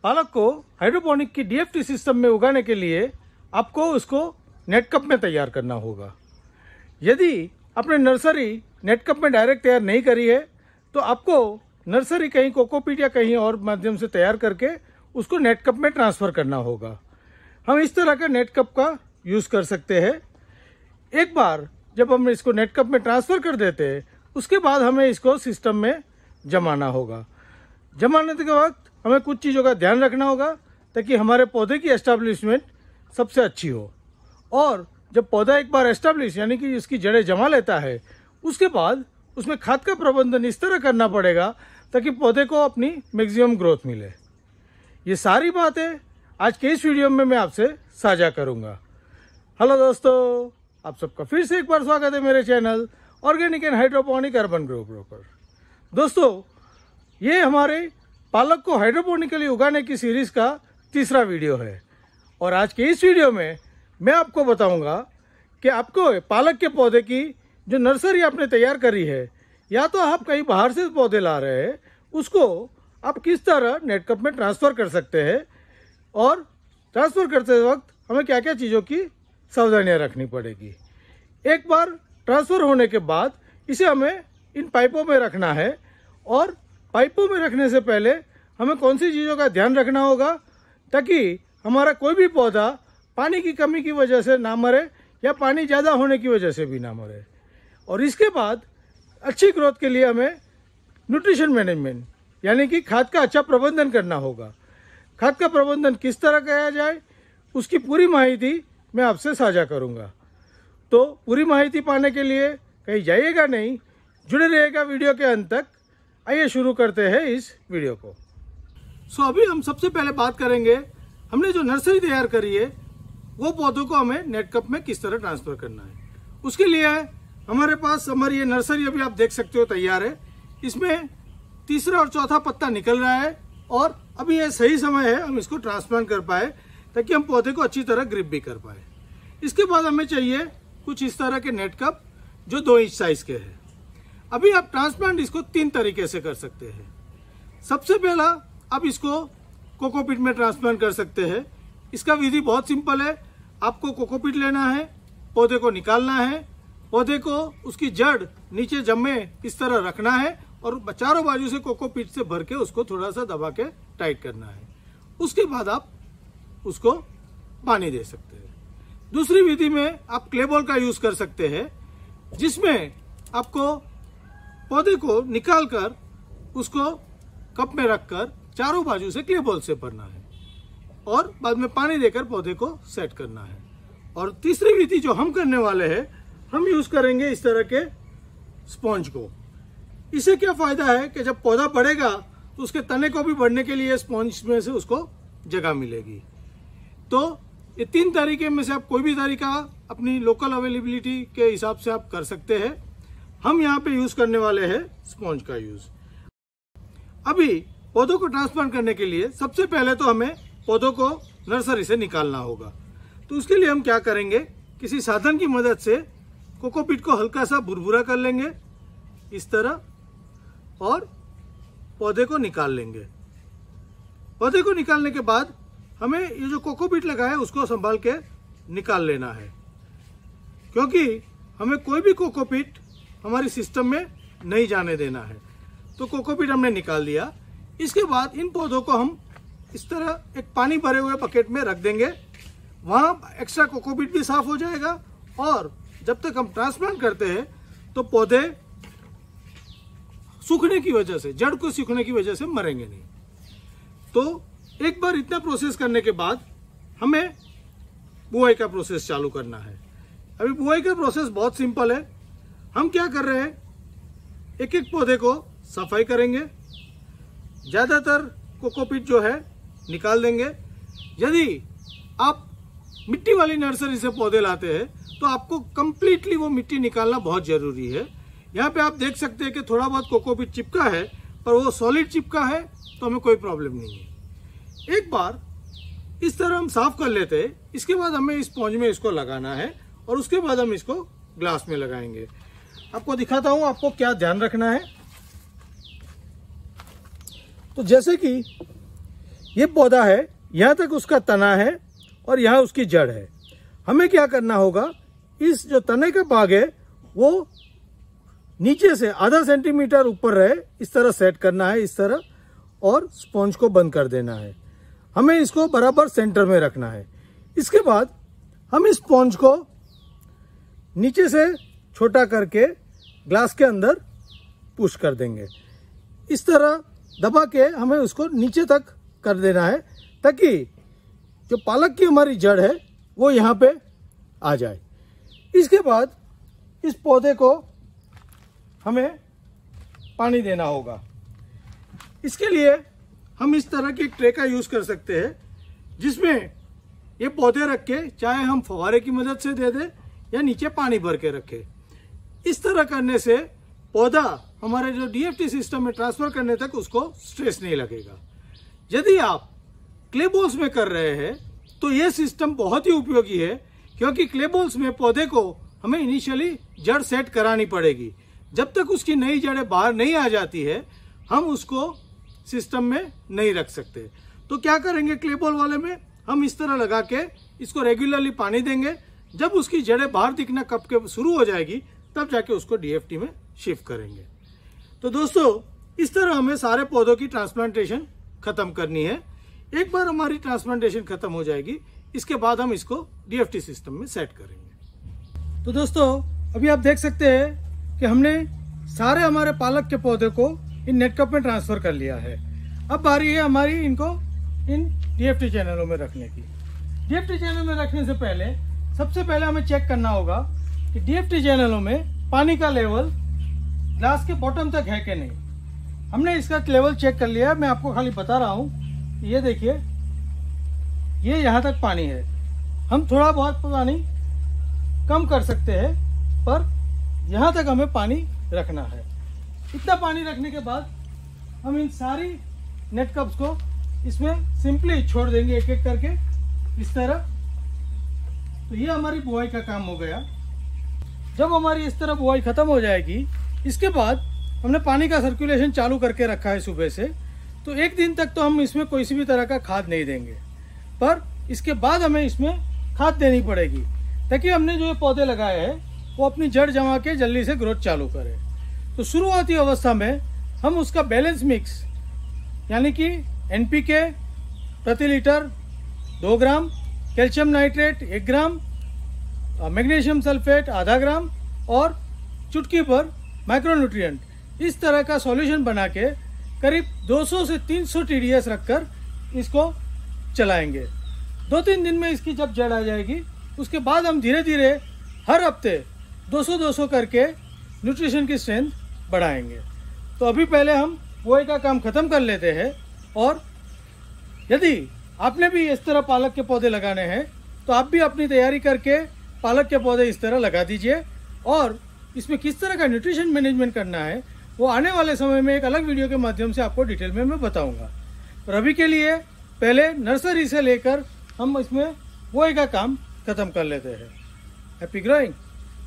पालक को हाइड्रोपोनिक की डीएफटी सिस्टम में उगाने के लिए आपको उसको नेट कप में तैयार करना होगा। यदि आपने नर्सरी नेट कप में डायरेक्ट तैयार नहीं करी है तो आपको नर्सरी कहीं कोकोपीट या कहीं और माध्यम से तैयार करके उसको नेट कप में ट्रांसफ़र करना होगा। हम इस तरह का नेट कप का यूज़ कर सकते हैं। एक बार जब हम इसको नेट कप में ट्रांसफ़र कर देते हैं उसके बाद हमें इसको सिस्टम में जमाना होगा। जमाने के वक्त हमें कुछ चीज़ों का ध्यान रखना होगा ताकि हमारे पौधे की एस्टेब्लिशमेंट सबसे अच्छी हो। और जब पौधा एक बार एस्टेब्लिश यानी कि इसकी जड़ें जमा लेता है उसके बाद उसमें खाद का प्रबंधन इस तरह करना पड़ेगा ताकि पौधे को अपनी मैक्सिमम ग्रोथ मिले। ये सारी बातें आज के इस वीडियो में मैं आपसे साझा करूंगा। हेलो दोस्तों, आप सबका फिर से एक बार स्वागत है मेरे channel organic and hydroponic urban grow broker. दोस्तों, ये हमारे पालक को हाइड्रोपोनिकली उगाने की सीरीज का तीसरा वीडियो है और आज के इस वीडियो में मैं आपको बताऊंगा कि आपको पालक के पौधे की जो नर्सरी आपने तैयार करी है या तो आप कहीं बाहर से पौधे ला रहे हैं उसको आप किस तरह नेट कप में ट्रांसफ़र कर सकते हैं और ट्रांसफ़र करते वक्त हमें क्या क्या चीज़ों की सावधानियां रखनी पड़ेगी। एक बार ट्रांसफ़र होने के बाद इसे हमें इन पाइपों में रखना है और पाइपों में रखने से पहले हमें कौन सी चीज़ों का ध्यान रखना होगा ताकि हमारा कोई भी पौधा पानी की कमी की वजह से ना मरे या पानी ज़्यादा होने की वजह से भी ना मरे। और इसके बाद अच्छी ग्रोथ के लिए हमें न्यूट्रिशन मैनेजमेंट यानी कि खाद का अच्छा प्रबंधन करना होगा। खाद का प्रबंधन किस तरह किया जाए उसकी पूरी माहिती मैं आपसे साझा करूंगा। तो पूरी माहिती पाने के लिए कहीं जाइएगा नहीं, जुड़े रहिएगा वीडियो के अंत तक। आइए शुरू करते हैं इस वीडियो को। अभी हम सबसे पहले बात करेंगे हमने जो नर्सरी तैयार करी है वो पौधों को हमें नेट कप में किस तरह ट्रांसफ़र करना है। उसके लिए हमारे पास हमारी ये नर्सरी अभी आप देख सकते हो तैयार है। इसमें तीसरा और चौथा पत्ता निकल रहा है और अभी ये सही समय है हम इसको ट्रांसप्लांट कर पाए ताकि हम पौधे को अच्छी तरह ग्रिप भी कर पाए। इसके बाद हमें चाहिए कुछ इस तरह के नेट कप जो 2 इंच साइज के हैं। अभी आप ट्रांसप्लांट इसको 3 तरीके से कर सकते हैं। सबसे पहला आप इसको कोकोपीट में ट्रांसप्लांट कर सकते हैं। इसका विधि बहुत सिंपल है। आपको कोकोपीट लेना है, पौधे को निकालना है, पौधे को उसकी जड़ नीचे जमे इस तरह रखना है और चारों बाजू से कोकोपीट से भर के उसको थोड़ा सा दबा के टाइट करना है। उसके बाद आप उसको पानी दे सकते हैं। दूसरी विधि में आप क्ले बॉल का यूज कर सकते हैं जिसमें आपको पौधे को निकाल कर उसको कप में रखकर चारों बाजू से क्ले बॉल से भरना है और बाद में पानी देकर पौधे को सेट करना है। और तीसरी विधि जो हम करने वाले हैं हम यूज करेंगे इस तरह के स्पॉन्ज को। इससे क्या फायदा है कि जब पौधा बढ़ेगा तो उसके तने को भी बढ़ने के लिए स्पॉन्ज में से उसको जगह मिलेगी। तो ये 3 तरीके में से आप कोई भी तरीका अपनी लोकल अवेलेबिलिटी के हिसाब से आप कर सकते हैं। हम यहाँ पे यूज करने वाले हैं स्पॉन्ज का यूज। अभी पौधों को ट्रांसप्लांट करने के लिए सबसे पहले तो हमें पौधों को नर्सरी से निकालना होगा। तो उसके लिए हम क्या करेंगे, किसी साधन की मदद से कोकोपीट को हल्का सा भुरभुरा कर लेंगे इस तरह और पौधे को निकाल लेंगे। पौधे को निकालने के बाद हमें ये जो कोकोपीट लगा है उसको संभाल के निकाल लेना है क्योंकि हमें कोई भी कोकोपीट हमारी सिस्टम में नहीं जाने देना है। तो कोकोपीट हमने निकाल दिया। इसके बाद इन पौधों को हम इस तरह एक पानी भरे हुए बकेट में रख देंगे। वहाँ एक्स्ट्रा कोकोपीट भी साफ हो जाएगा और जब तक हम ट्रांसप्लांट करते हैं तो पौधे सूखने की वजह से, जड़ को सूखने की वजह से मरेंगे नहीं। तो एक बार इतना प्रोसेस करने के बाद हमें बुआई का प्रोसेस चालू करना है। अभी बुआई का प्रोसेस बहुत सिंपल है। हम क्या कर रहे हैं, एक एक पौधे को सफाई करेंगे, ज़्यादातर कोकोपीट जो है निकाल देंगे। यदि आप मिट्टी वाली नर्सरी से पौधे लाते हैं तो आपको कंप्लीटली वो मिट्टी निकालना बहुत ज़रूरी है। यहाँ पे आप देख सकते हैं कि थोड़ा बहुत कोकोपीट चिपका है पर वो सॉलिड चिपका है तो हमें कोई प्रॉब्लम नहीं है। एक बार इस तरह हम साफ कर लेते हैं। इसके बाद हमें इस स्पॉन्ज में इसको लगाना है और उसके बाद हम इसको ग्लास में लगाएंगे। आपको दिखाता हूँ आपको क्या ध्यान रखना है। तो जैसे कि ये पौधा है, यहाँ तक उसका तना है और यहाँ उसकी जड़ है। हमें क्या करना होगा, इस जो तने का भाग है वो नीचे से आधा सेंटीमीटर ऊपर रहे, इस तरह सेट करना है, इस तरह, और स्पॉन्ज को बंद कर देना है। हमें इसको बराबर सेंटर में रखना है। इसके बाद हम इस स्पॉन्ज को नीचे से छोटा करके ग्लास के अंदर पुश कर देंगे। इस तरह दबा के हमें उसको नीचे तक कर देना है, ताकि जो पालक की हमारी जड़ है वो यहाँ पे आ जाए। इसके बाद इस पौधे को हमें पानी देना होगा। इसके लिए हम इस तरह की एक ट्रे का यूज़ कर सकते हैं, जिसमें ये पौधे रख के चाहे हम फव्वारे की मदद से दे दें या नीचे पानी भर के रखें। इस तरह करने से पौधा हमारे जो डीएफटी सिस्टम में ट्रांसफर करने तक उसको स्ट्रेस नहीं लगेगा। यदि आप क्ले बॉल्स में कर रहे हैं तो ये सिस्टम बहुत ही उपयोगी है, क्योंकि क्ले बॉल्स में पौधे को हमें इनिशियली जड़ सेट करानी पड़ेगी। जब तक उसकी नई जड़ें बाहर नहीं आ जाती है हम उसको सिस्टम में नहीं रख सकते। तो क्या करेंगे, क्ले बॉल वाले में हम इस तरह लगा के इसको रेगुलरली पानी देंगे। जब उसकी जड़ें बाहर दिखना कप के शुरू हो जाएगी तब जाके उसको डीएफटी में शिफ्ट करेंगे। तो दोस्तों, इस तरह हमें सारे पौधों की ट्रांसप्लांटेशन खत्म करनी है। एक बार हमारी ट्रांसप्लांटेशन खत्म हो जाएगी, इसके बाद हम इसको डीएफटी सिस्टम में सेट करेंगे। तो दोस्तों, अभी आप देख सकते हैं कि हमने सारे हमारे पालक के पौधे को इन नेट कप में ट्रांसफर कर लिया है। अब बारी है हमारी इनको इन डीएफटी चैनलों में रखने की। डीएफटी चैनल में रखने से पहले सबसे पहले हमें चेक करना होगा कि डीएफटी चैनलों में पानी का लेवल ग्लास के बॉटम तक है कि नहीं। हमने इसका लेवल चेक कर लिया है, मैं आपको खाली बता रहा हूँ। ये देखिए, ये यहाँ तक पानी है। हम थोड़ा बहुत पानी कम कर सकते हैं, पर यहाँ तक हमें पानी रखना है। इतना पानी रखने के बाद हम इन सारी नेट कप्स को इसमें सिंपली छोड़ देंगे एक एक करके, इस तरह। तो ये हमारी बुआई का काम हो गया। जब हमारी इस तरह बुआई खत्म हो जाएगी, इसके बाद हमने पानी का सर्कुलेशन चालू करके रखा है सुबह से, तो एक दिन तक तो हम इसमें कोई सी भी तरह का खाद नहीं देंगे, पर इसके बाद हमें इसमें खाद देनी पड़ेगी, ताकि हमने जो ये पौधे लगाए हैं वो अपनी जड़ जमा के जल्दी से ग्रोथ चालू करें। तो शुरुआती अवस्था में हम उसका बैलेंस मिक्स, यानी कि एनपीके प्रति लीटर 2 ग्राम, कैल्शियम नाइट्रेट 1 ग्राम, मैग्नीशियम सल्फेट आधा ग्राम और चुटकी पर माइक्रोन्यूट्रिएंट, इस तरह का सॉल्यूशन बना के करीब 200 से 300 टीडीएस रखकर इसको चलाएंगे। 2-3 दिन में इसकी जब जड़ आ जाएगी, उसके बाद हम धीरे धीरे हर हफ्ते 200-200 करके न्यूट्रिशन की स्ट्रेंथ बढ़ाएंगे। तो अभी पहले हम बुआई का काम खत्म कर लेते हैं, और यदि आपने भी इस तरह पालक के पौधे लगाने हैं तो आप भी अपनी तैयारी करके पालक के पौधे इस तरह लगा दीजिए। और इसमें किस तरह का न्यूट्रिशन मैनेजमेंट करना है वो आने वाले समय में एक अलग वीडियो के माध्यम से आपको डिटेल में मैं बताऊंगा। पर अभी के लिए पहले नर्सरी से लेकर हम इसमें बुआई का काम खत्म कर लेते हैं। Happy growing.